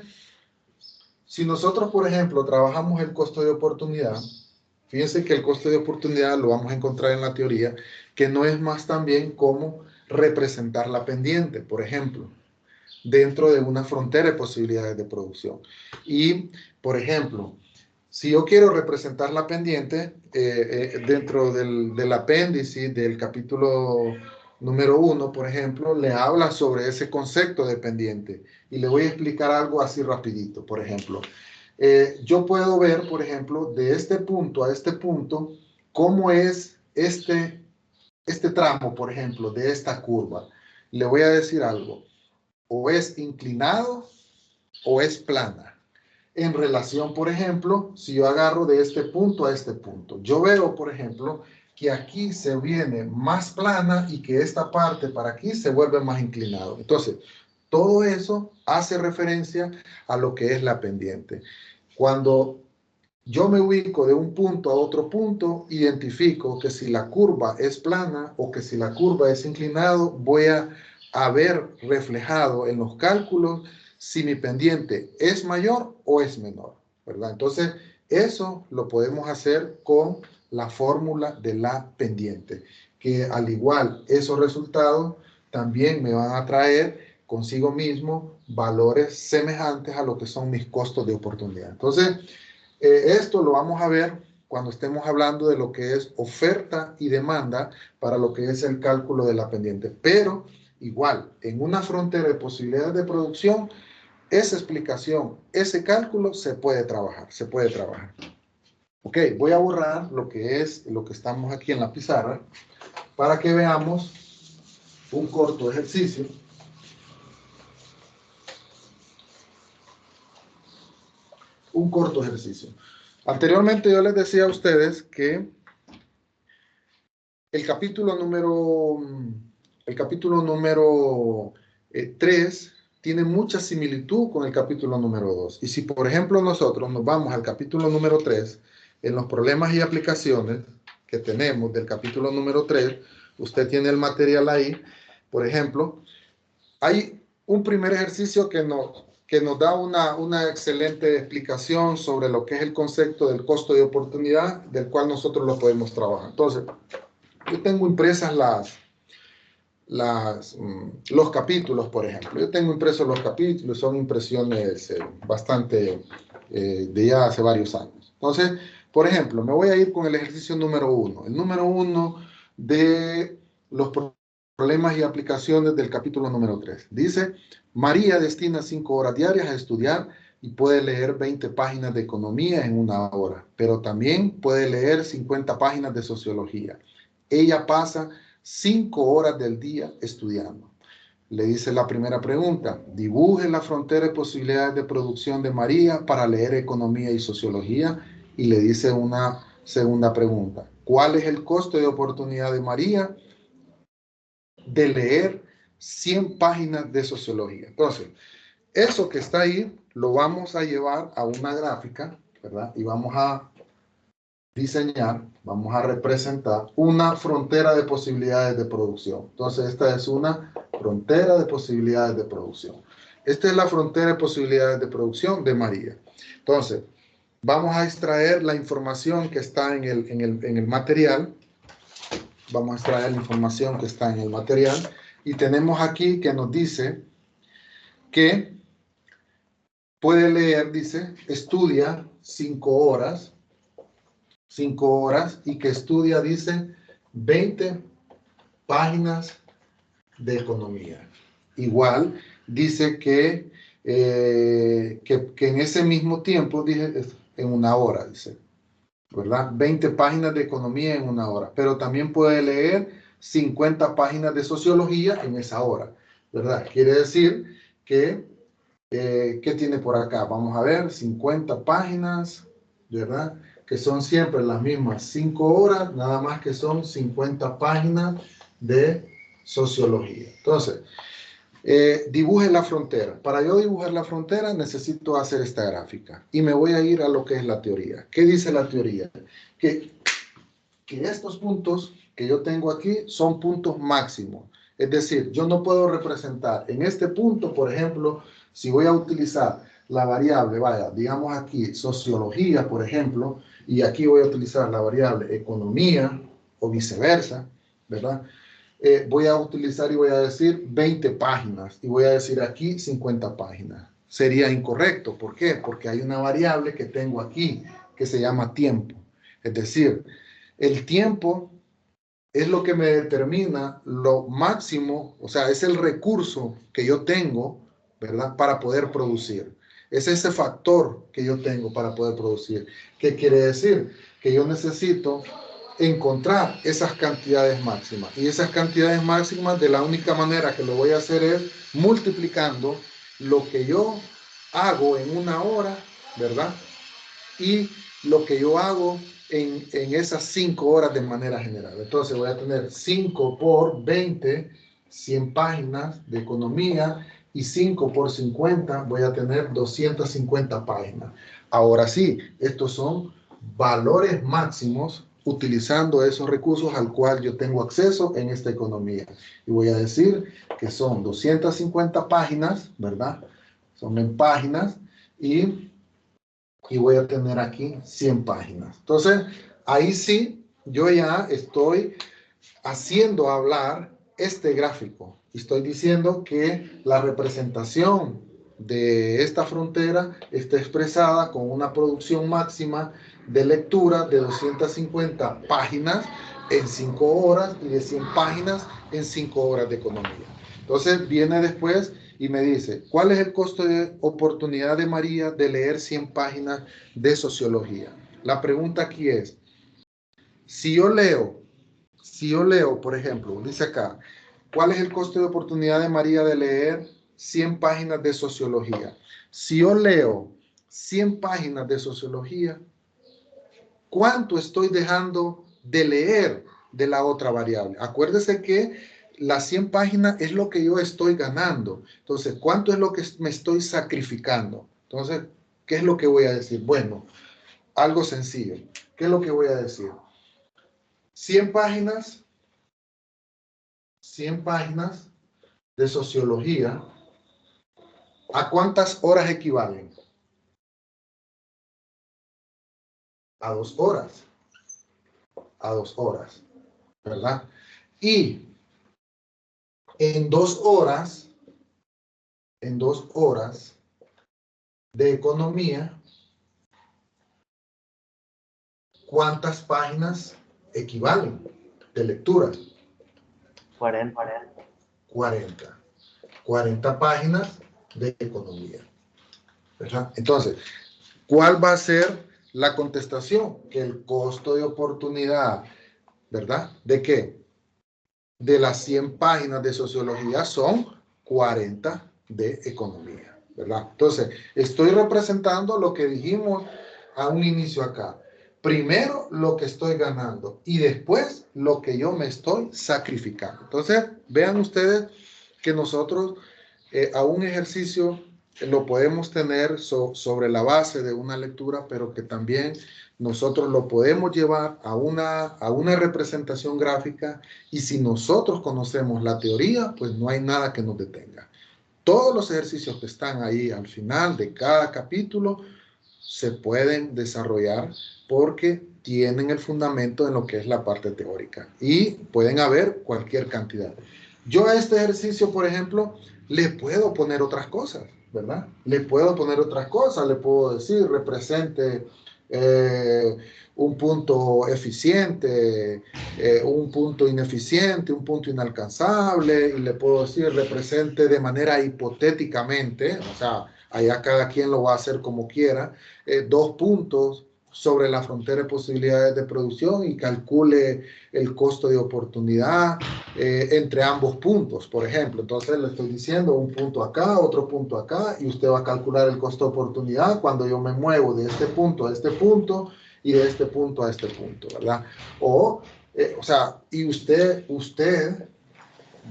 si nosotros, por ejemplo, trabajamos el costo de oportunidad, fíjense que el costo de oportunidad lo vamos a encontrar en la teoría, que no es más también como representar la pendiente, por ejemplo, dentro de una frontera de posibilidades de producción. Y, por ejemplo, si yo quiero representar la pendiente dentro del apéndice del capítulo número 1, por ejemplo, le habla sobre ese concepto de pendiente. Y le voy a explicar algo así rapidito, por ejemplo. Yo puedo ver, por ejemplo, de este punto a este punto, cómo es este tramo, por ejemplo, de esta curva. Le voy a decir algo. O es inclinado o es plana. En relación, por ejemplo, si yo agarro de este punto a este punto, yo veo, por ejemplo, que aquí se viene más plana y que esta parte para aquí se vuelve más inclinado. Entonces, todo eso hace referencia a lo que es la pendiente. Cuando yo me ubico de un punto a otro punto, identifico que si la curva es plana o que si la curva es inclinado, voy a ver reflejado en los cálculos si mi pendiente es mayor o es menor, ¿verdad? Entonces, eso lo podemos hacer con la fórmula de la pendiente, que al igual esos resultados también me van a traer consigo mismo valores semejantes a lo que son mis costos de oportunidad. Entonces, esto lo vamos a ver cuando estemos hablando de lo que es oferta y demanda para lo que es el cálculo de la pendiente. Pero igual, en una frontera de posibilidades de producción, esa explicación, ese cálculo se puede trabajar, se puede trabajar. Ok, voy a borrar lo que es lo que estamos aquí en la pizarra para que veamos un corto ejercicio. Un corto ejercicio. Anteriormente yo les decía a ustedes que el capítulo número 3 tiene mucha similitud con el capítulo número 2. Y si, por ejemplo, nosotros nos vamos al capítulo número 3, en los problemas y aplicaciones que tenemos del capítulo número 3, usted tiene el material ahí. Por ejemplo, hay un primer ejercicio que nos da una excelente explicación sobre lo que es el concepto del costo de oportunidad, del cual nosotros lo podemos trabajar. Entonces, yo tengo impresas los capítulos, por ejemplo. Yo tengo impresos los capítulos, son impresiones bastante de ya hace varios años. Entonces, por ejemplo, me voy a ir con el ejercicio número 1. El número 1 de los problemas y aplicaciones del capítulo número 3. Dice, María destina 5 horas diarias a estudiar y puede leer 20 páginas de economía en una hora, pero también puede leer 50 páginas de sociología. Ella pasa 5 horas del día estudiando. Le dice la primera pregunta, dibuje la frontera de posibilidades de producción de María para leer economía y sociología. Y le dice una segunda pregunta, ¿cuál es el costo de oportunidad de María de leer 100 páginas de sociología? Entonces, eso que está ahí lo vamos a llevar a una gráfica, ¿verdad? Y vamos a diseñar, vamos a representar una frontera de posibilidades de producción. Entonces, esta es una frontera de posibilidades de producción. Esta es la frontera de posibilidades de producción de María. Entonces, vamos a extraer la información que está en el material. Vamos a extraer la información que está en el material. Y tenemos aquí que nos dice que puede leer, dice, estudia 5 horas y que estudia, dice, 20 páginas de economía. Igual, dice que en ese mismo tiempo, dije, en una hora, dice. ¿verdad? 20 páginas de economía en una hora, pero también puede leer 50 páginas de sociología en esa hora, ¿verdad? Quiere decir que, ¿qué tiene por acá? Vamos a ver, 50 páginas, ¿verdad? Que son siempre las mismas 5 horas, nada más que son 50 páginas de sociología. Entonces, dibuje la frontera. Para yo dibujar la frontera necesito hacer esta gráfica y me voy a ir a lo que es la teoría. ¿Qué dice la teoría? Que estos puntos que yo tengo aquí son puntos máximos. Es decir, yo no puedo representar en este punto, por ejemplo, si voy a utilizar la variable, vaya, digamos aquí sociología, por ejemplo, y aquí voy a utilizar la variable economía o viceversa, ¿verdad? Voy a utilizar y voy a decir 20 páginas y voy a decir aquí 50 páginas. Sería incorrecto. ¿Por qué? Porque hay una variable que tengo aquí que se llama tiempo. Es decir, el tiempo es lo que me determina lo máximo, o sea, es el recurso que yo tengo, ¿verdad? Para poder producir. Es ese factor que yo tengo para poder producir. ¿Qué quiere decir? Que yo necesito encontrar esas cantidades máximas. Y esas cantidades máximas, de la única manera que lo voy a hacer es multiplicando lo que yo hago en una hora, ¿verdad? Y lo que yo hago en esas 5 horas de manera general. Entonces voy a tener 5 por 20, 100 páginas de economía, y 5 por 50 voy a tener 250 páginas. Ahora sí, estos son valores máximos utilizando esos recursos al cual yo tengo acceso en esta economía. Y voy a decir que son 250 páginas, ¿verdad? Son en páginas, y voy a tener aquí 100 páginas. Entonces, ahí sí, yo ya estoy haciendo hablar este gráfico. Estoy diciendo que la representación de esta frontera está expresada con una producción máxima de lectura de 250 páginas en 5 horas y de 100 páginas en 5 horas de economía. Entonces viene después y me dice, ¿cuál es el costo de oportunidad de María de leer 100 páginas de sociología? La pregunta aquí es, si yo leo, por ejemplo, dice acá, ¿cuál es el costo de oportunidad de María de leer 100 páginas de sociología? Si yo leo 100 páginas de sociología, ¿cuánto estoy dejando de leer de la otra variable? Acuérdese que las 100 páginas es lo que yo estoy ganando. Entonces, ¿cuánto es lo que me estoy sacrificando? Entonces, ¿qué es lo que voy a decir? Bueno, algo sencillo. ¿Qué es lo que voy a decir? 100 páginas de sociología, ¿a cuántas horas equivalen? A 2 horas. A 2 horas, ¿verdad? Y en 2 horas, de economía, ¿cuántas páginas equivalen de lectura? 40. 40 páginas de economía, ¿verdad? Entonces, ¿cuál va a ser la contestación? Que el costo de oportunidad, ¿verdad? ¿De qué? De las 100 páginas de sociología son 40 de economía, ¿verdad? Entonces, estoy representando lo que dijimos a un inicio acá. Primero lo que estoy ganando y después lo que yo me estoy sacrificando. Entonces, vean ustedes que nosotros a un ejercicio lo podemos tener sobre la base de una lectura, pero que también nosotros lo podemos llevar a una representación gráfica, y si nosotros conocemos la teoría, pues no hay nada que nos detenga. Todos los ejercicios que están ahí al final de cada capítulo se pueden desarrollar porque tienen el fundamento en lo que es la parte teórica y pueden haber cualquier cantidad. Yo a este ejercicio, por ejemplo, le puedo poner otras cosas, ¿verdad? Le puedo poner otras cosas, le puedo decir, represente un punto eficiente, un punto ineficiente, un punto inalcanzable, y le puedo decir, represente de manera hipotéticamente, o sea, allá cada quien lo va a hacer como quiera, 2 puntos, sobre la frontera de posibilidades de producción y calcule el costo de oportunidad entre ambos puntos, por ejemplo. Entonces le estoy diciendo un punto acá, otro punto acá, y usted va a calcular el costo de oportunidad cuando yo me muevo de este punto a este punto y de este punto a este punto, ¿verdad? O sea, y usted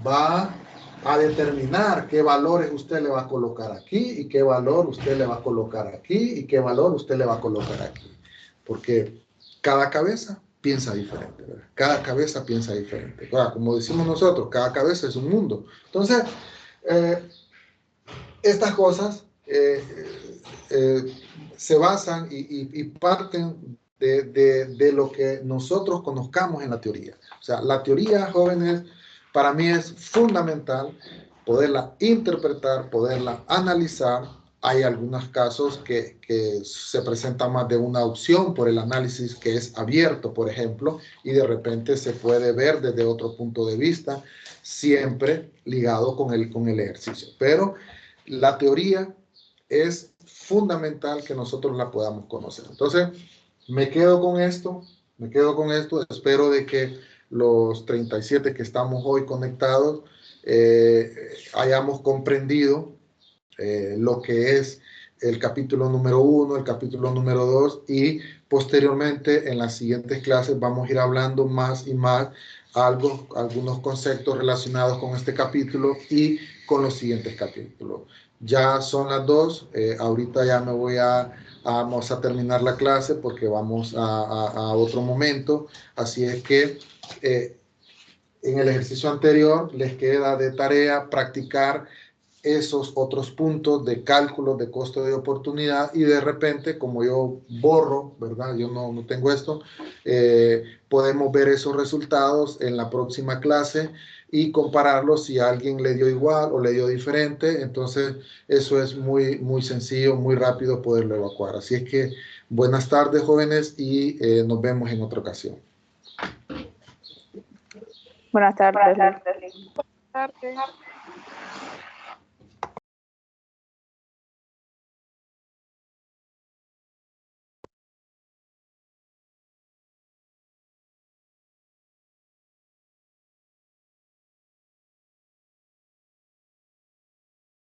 va a determinar qué valores usted le va a colocar aquí y qué valor usted le va a colocar aquí y qué valor usted le va a colocar aquí. Porque cada cabeza piensa diferente, ¿verdad? Cada cabeza piensa diferente. Bueno, como decimos nosotros, cada cabeza es un mundo. Entonces, estas cosas se basan y parten de lo que nosotros conozcamos en la teoría. O sea, la teoría, jóvenes, para mí es fundamental poderla interpretar, poderla analizar. Hay algunos casos que se presenta más de una opción por el análisis que es abierto, por ejemplo, y de repente se puede ver desde otro punto de vista, siempre ligado con el ejercicio. Pero la teoría es fundamental que nosotros la podamos conocer. Entonces, me quedo con esto, espero de que los 37 que estamos hoy conectados hayamos comprendido lo que es el capítulo número 1, el capítulo número 2 y posteriormente en las siguientes clases vamos a ir hablando más y más algunos conceptos relacionados con este capítulo y con los siguientes capítulos. Ya son las 2, ahorita ya vamos a terminar la clase porque vamos a otro momento, así es que en el ejercicio anterior les queda de tarea practicar esos otros puntos de cálculo de costo de oportunidad y de repente, como yo borro, ¿verdad? Yo no tengo esto, podemos ver esos resultados en la próxima clase y compararlos si a alguien le dio igual o le dio diferente. Entonces, eso es muy, muy sencillo, muy rápido poderlo evacuar. Así es que, buenas tardes, jóvenes, y nos vemos en otra ocasión. Buenas tardes. Buenas tardes.